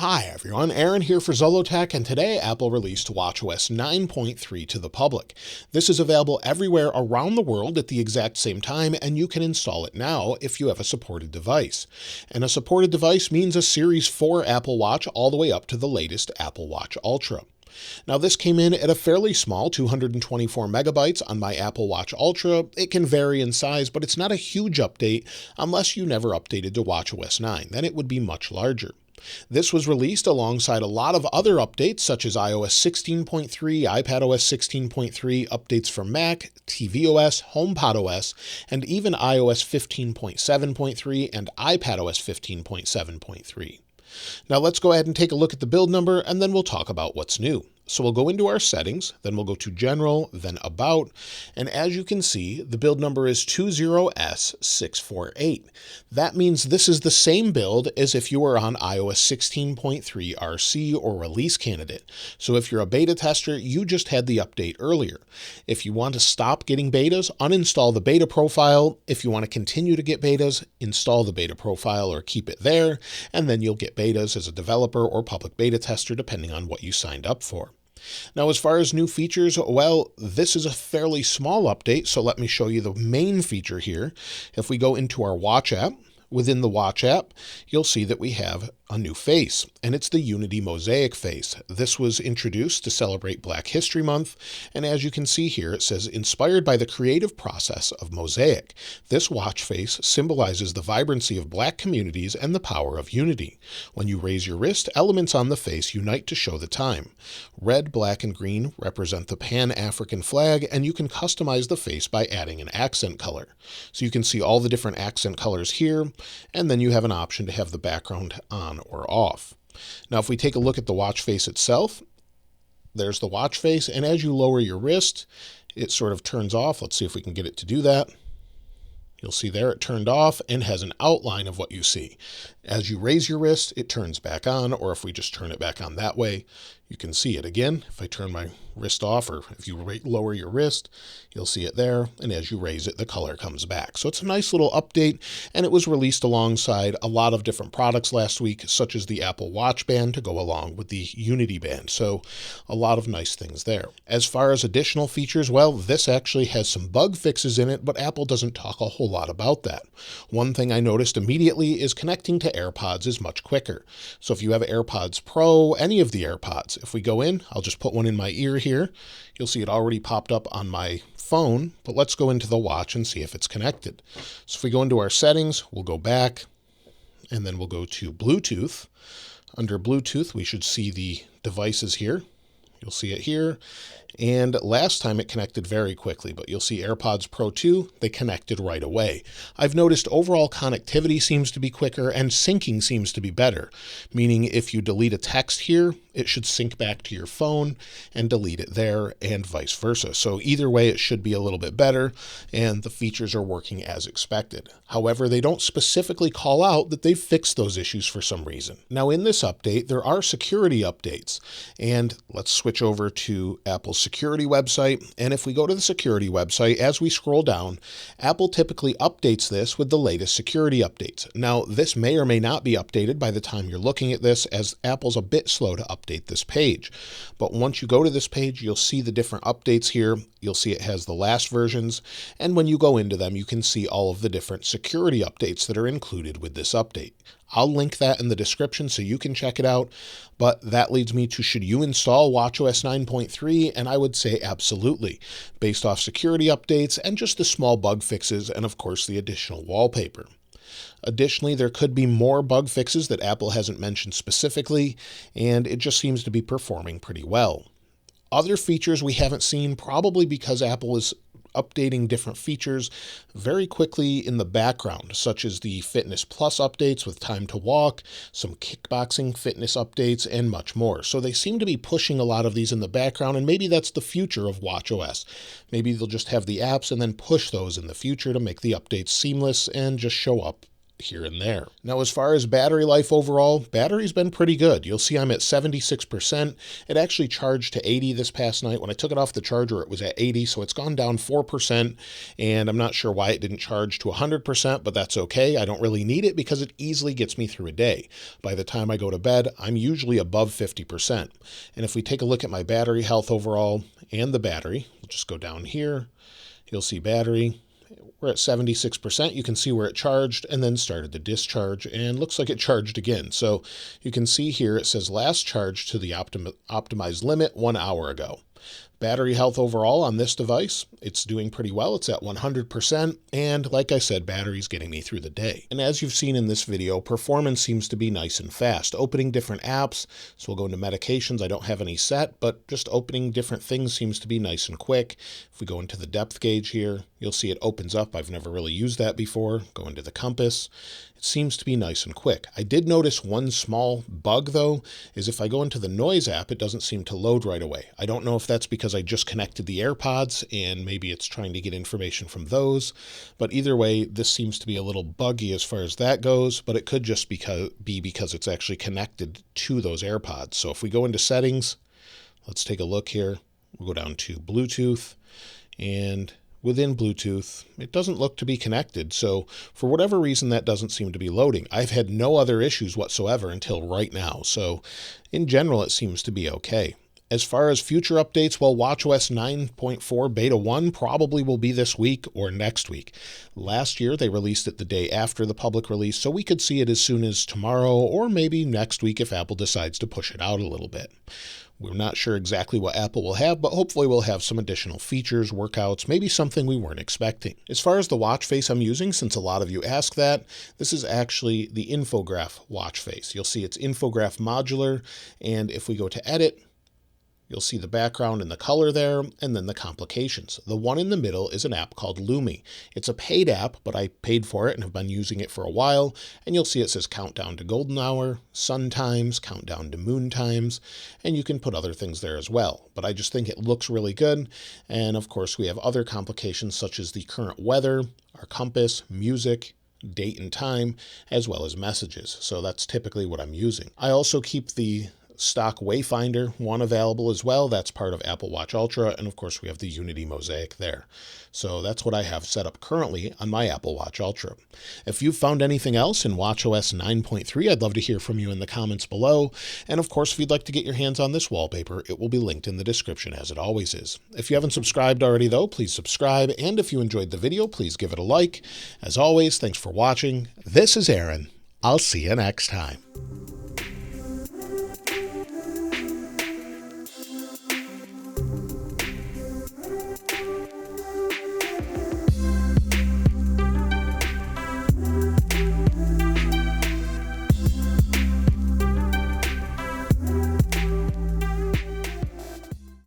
Hi everyone, Aaron here for Zollotech, and today Apple released watchOS 9.3 to the public. This is available everywhere around the world at the exact same time, and you can install it now if you have a supported device. And a supported device means a Series 4 Apple Watch all the way up to the latest Apple Watch Ultra. Now this came in at a fairly small 224 megabytes on my Apple Watch Ultra. It can vary in size, but it's not a huge update unless you never updated to watchOS 9. Then it would be much larger. This was released alongside a lot of other updates such as iOS 16.3, iPadOS 16.3, updates for Mac, tvOS, HomePodOS, and even iOS 15.7.3 and iPadOS 15.7.3. Now let's go ahead and take a look at the build number, and then we'll talk about what's new. So we'll go into our settings, then we'll go to General, then About, and as you can see, the build number is 20S648. That means this is the same build as if you were on iOS 16.3 RC or release candidate. So if you're a beta tester, you just had the update earlier. If you want to stop getting betas, uninstall the beta profile. If you want to continue to get betas, install the beta profile or keep it there, and then you'll get betas as a developer or public beta tester depending on what you signed up for. Now, as far as new features, well, this is a fairly small update, so let me show you the main feature here. If we go into our Watch app, within the Watch app, you'll see that we have a new face, and it's the Unity Mosaic face. This was introduced to celebrate Black History Month, and as you can see here, it says, inspired by the creative process of Mosaic. This watch face symbolizes the vibrancy of Black communities and the power of unity. When you raise your wrist, elements on the face unite to show the time. Red, black, and green represent the Pan-African flag, and you can customize the face by adding an accent color. So you can see all the different accent colors here, and then you have an option to have the background on or off. Now, if we take a look at the watch face itself, there's the watch face, and as you lower your wrist, it sort of turns off. Let's see if we can get it to do that. You'll see there it turned off and has an outline of what you see. As you raise your wrist, it turns back on, or if we just turn it back on that way, you can see it again. If I turn my wrist off, or if you lower your wrist, you'll see it there, and as you raise it, the color comes back. So it's a nice little update, and it was released alongside a lot of different products last week, such as the Apple Watch Band to go along with the Unity Band. So a lot of nice things there. As far as additional features, well, this actually has some bug fixes in it, but Apple doesn't talk a whole lot about that. One thing I noticed immediately is connecting to AirPods is much quicker. So if you have AirPods Pro, any of the AirPods, if we go in, I'll just put one in my ear here. You'll see it already popped up on my phone, but let's go into the watch and see if it's connected. So if we go into our settings, we'll go back, and then we'll go to Bluetooth. Under Bluetooth, we should see the devices here. You'll see it here. And last time it connected very quickly, but you'll see AirPods Pro 2, they connected right away. I've noticed overall connectivity seems to be quicker and syncing seems to be better, meaning if you delete a text here, it should sync back to your phone and delete it there and vice versa. So either way, it should be a little bit better and the features are working as expected. However, they don't specifically call out that they've fixed those issues for some reason. Now in this update, there are security updates, and let's switch over to Apple's security website. And if we go to the security website, as we scroll down, Apple typically updates this with the latest security updates. Now, this may or may not be updated by the time you're looking at this, as Apple's a bit slow to update this page. But once you go to this page, you'll see the different updates here. You'll see it has the last versions. And when you go into them, you can see all of the different security updates that are included with this update. I'll link that in the description so you can check it out. But that leads me to, should you install watchOS 9.3? And I would say absolutely, based off security updates and just the small bug fixes and of course the additional wallpaper. Additionally, there could be more bug fixes that Apple hasn't mentioned specifically, and it just seems to be performing pretty well. Other features we haven't seen, probably because Apple is updating different features very quickly in the background, such as the Fitness Plus updates with time to walk, some kickboxing fitness updates, and much more. So they seem to be pushing a lot of these in the background, and maybe that's the future of watchOS. Maybe they'll just have the apps and then push those in the future to make the updates seamless and just show up here and there. Now, as far as battery life overall, battery's been pretty good. You'll see I'm at 76%. It actually charged to 80 this past night. When I took it off the charger, it was at 80, so it's gone down 4%, and I'm not sure why it didn't charge to 100%, but that's okay. I don't really need it because it easily gets me through a day. By the time I go to bed, I'm usually above 50%. And if we take a look at my battery health overall and the battery, we'll just go down here. You'll see battery. We're at 76%. You can see where it charged and then started to discharge, and looks like it charged again. So you can see here it says last charge to the optimized limit 1 hour ago. Battery health overall on this device, it's doing pretty well. It's at 100%, and like I said, battery's getting me through the day. And as you've seen in this video, performance seems to be nice and fast. Opening different apps, so we'll go into medications. I don't have any set, but just opening different things seems to be nice and quick. If we go into the depth gauge here, you'll see it opens up. I've never really used that before. Go into the compass. It seems to be nice and quick. I did notice one small bug though, is if I go into the noise app, it doesn't seem to load right away. I don't know if that's because I just connected the AirPods and maybe it's trying to get information from those, but either way, this seems to be a little buggy as far as that goes, but it could just be because it's actually connected to those AirPods. So if we go into settings, let's take a look here. We'll go down to Bluetooth, and within Bluetooth, it doesn't look to be connected. So for whatever reason, that doesn't seem to be loading. I've had no other issues whatsoever until right now. So in general, it seems to be okay. As far as future updates, well, watchOS 9.4 Beta 1 probably will be this week or next week. Last year, they released it the day after the public release, so we could see it as soon as tomorrow or maybe next week if Apple decides to push it out a little bit. We're not sure exactly what Apple will have, but hopefully we'll have some additional features, workouts, maybe something we weren't expecting. As far as the watch face I'm using, since a lot of you ask that, this is actually the Infograph watch face. You'll see it's Infograph modular, and if we go to edit, you'll see the background and the color there, and then the complications. The one in the middle is an app called Lumi. It's a paid app, but I paid for it and have been using it for a while, and you'll see it says countdown to golden hour, sun times, countdown to moon times, and you can put other things there as well. But I just think it looks really good, and of course we have other complications such as the current weather, our compass, music, date and time, as well as messages. So that's typically what I'm using. I also keep the stock Wayfinder one available as well. That's part of Apple Watch Ultra, and of course we have the Unity Mosaic there. So that's what I have set up currently on my Apple Watch Ultra. If you've found anything else in watchOS 9.3, I'd love to hear from you in the comments below. And of course, if you'd like to get your hands on this wallpaper, it will be linked in the description as it always is. If you haven't subscribed already though, please subscribe. And if you enjoyed the video, please give it a like. As always, thanks for watching. This is Aaron. I'll see you next time.